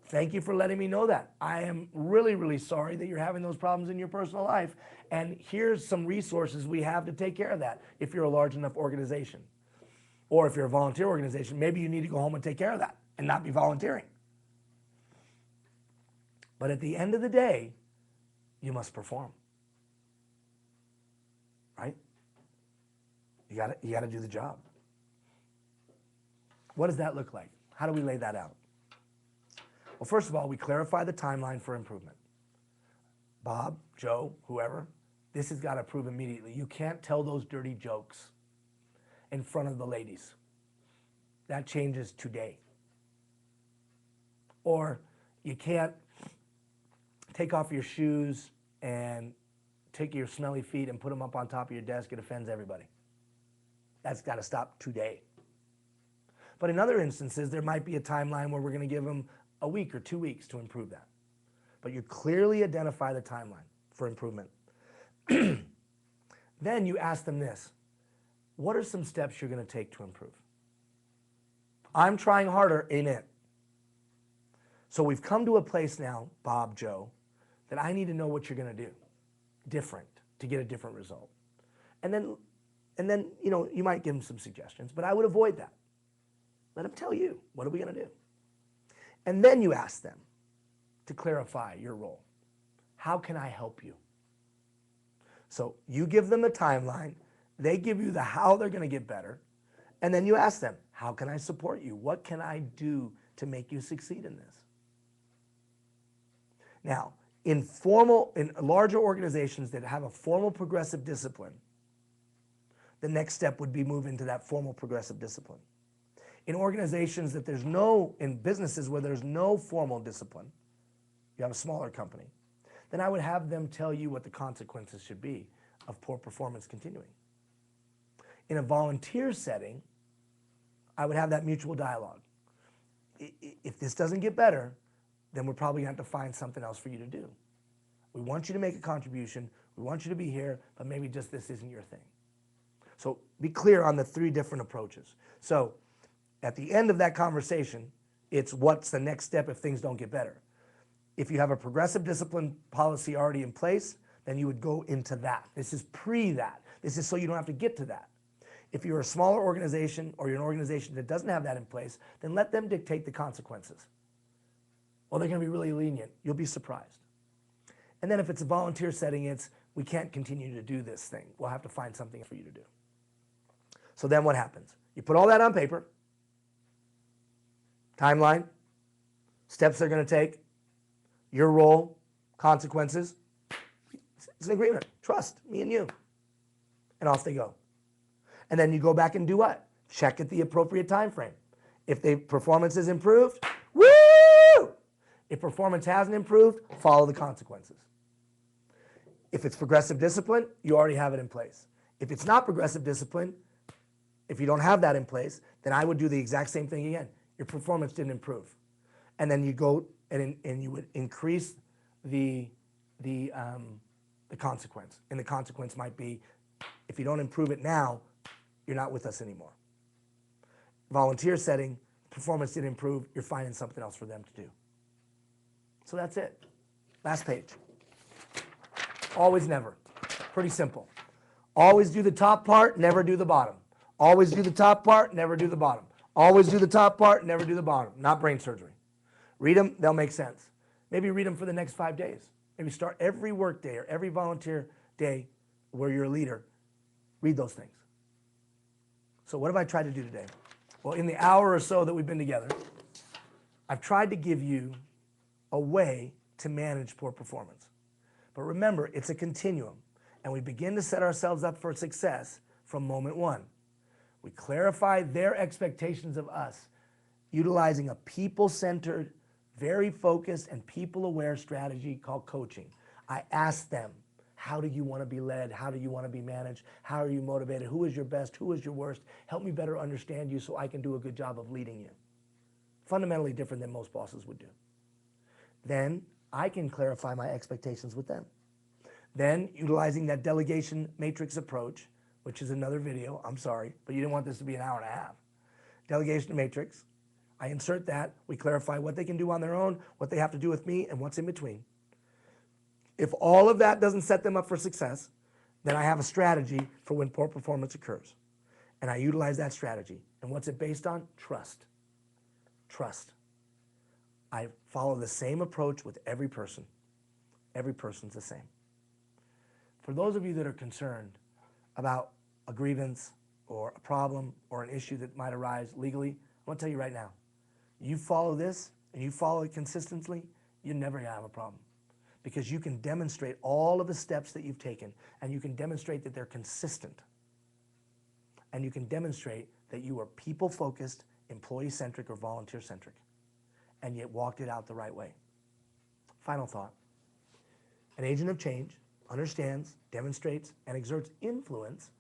Thank you for letting me know that. I am really, really sorry that you're having those problems in your personal life. And here's some resources we have to take care of that if you're a large enough organization. Or if you're a volunteer organization, maybe you need to go home and take care of that and not be volunteering. But at the end of the day, you must perform. Right? You gotta do the job. What does that look like? How do we lay that out? Well, first of all, we clarify the timeline for improvement. Bob, Joe, whoever, this has got to improve immediately. You can't tell those dirty jokes in front of the ladies. That changes today. Or you can't take off your shoes and take your smelly feet and put them up on top of your desk. It offends everybody. That's got to stop today. But in other instances, there might be a timeline where we're going to give them a week or 2 weeks to improve that. But you clearly identify the timeline for improvement. Then you ask them this: what are some steps you're going to take to improve? I'm trying harder, ain't it? So we've come to a place now, Bob, Joe, that I need to know what you're going to do different to get a different result. And then you might give them some suggestions, but I would avoid that. Let them tell you, what are we going to do? And then you ask them to clarify your role. How can I help you? So you give them the timeline, they give you the how they're going to get better, and then you ask them, how can I support you? What can I do to make you succeed in this? Now, in larger organizations that have a formal progressive discipline, the next step would be move into that formal progressive discipline. In organizations that in businesses where there's no formal discipline, you have a smaller company, then I would have them tell you what the consequences should be of poor performance continuing. In a volunteer setting, I would have that mutual dialogue. If this doesn't get better, then we're probably going to have to find something else for you to do. We want you to make a contribution, we want you to be here, but maybe just this isn't your thing. So be clear on the 3 different approaches. So at the end of that conversation, it's what's the next step if things don't get better. If you have a progressive discipline policy already in place, then you would go into that. This is that. This is so you don't have to get to that. If you're a smaller organization or you're an organization that doesn't have that in place, then let them dictate the consequences. Well, they're going to be really lenient. You'll be surprised. And then if it's a volunteer setting, it's we can't continue to do this thing. We'll have to find something for you to do. So then what happens? You put all that on paper, timeline, steps they're going to take, your role, consequences. It's an agreement. Trust, me and you. And off they go. And then you go back and do what? Check at the appropriate time frame. If the performance is improved, woo! If performance hasn't improved, follow the consequences. If it's progressive discipline, you already have it in place. If it's not progressive discipline, if you don't have that in place, then I would do the exact same thing again. Your performance didn't improve. And then you go and you would increase the consequence. And the consequence might be, if you don't improve it now, you're not with us anymore. Volunteer setting, performance didn't improve, you're finding something else for them to do. So that's it. Last page. Always, never. Pretty simple. Always do the top part, never do the bottom. Always do the top part, never do the bottom. Always do the top part, never do the bottom. Not brain surgery. Read them, they'll make sense. Maybe read them for the next 5 days. Maybe start every work day or every volunteer day where you're a leader. Read those things. So what have I tried to do today? Well, in the hour or so that we've been together, I've tried to give you a way to manage poor performance. But remember, it's a continuum, and we begin to set ourselves up for success from moment 1. We clarify their expectations of us, utilizing a people-centered, very focused, and people-aware strategy called coaching. I ask them, how do you want to be led? How do you want to be managed? How are you motivated? Who is your best? Who is your worst? Help me better understand you so I can do a good job of leading you. Fundamentally different than most bosses would do. Then I can clarify my expectations with them. Then, utilizing that delegation matrix approach, which is another video, I'm sorry, but you didn't want this to be an hour and a half. Delegation matrix, I insert that, we clarify what they can do on their own, what they have to do with me, and what's in between. If all of that doesn't set them up for success, then I have a strategy for when poor performance occurs. And I utilize that strategy. And what's it based on? Trust. Trust. I follow the same approach with every person. Every person's the same. For those of you that are concerned about a grievance or a problem or an issue that might arise legally, I want to tell you right now, you follow this and you follow it consistently, you're never going to have a problem. Because you can demonstrate all of the steps that you've taken, and you can demonstrate that they're consistent. And you can demonstrate that you are people-focused, employee-centric, or volunteer-centric, and yet walked it out the right way. Final thought. An agent of change understands, demonstrates, and exerts influence.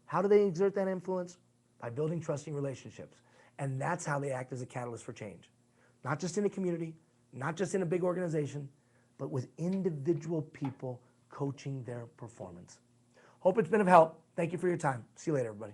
How do they exert that influence? By building trusting relationships. And that's how they act as a catalyst for change. Not just in a community, not just in a big organization, but with individual people coaching their performance. Hope it's been of help. Thank you for your time. See you later, everybody.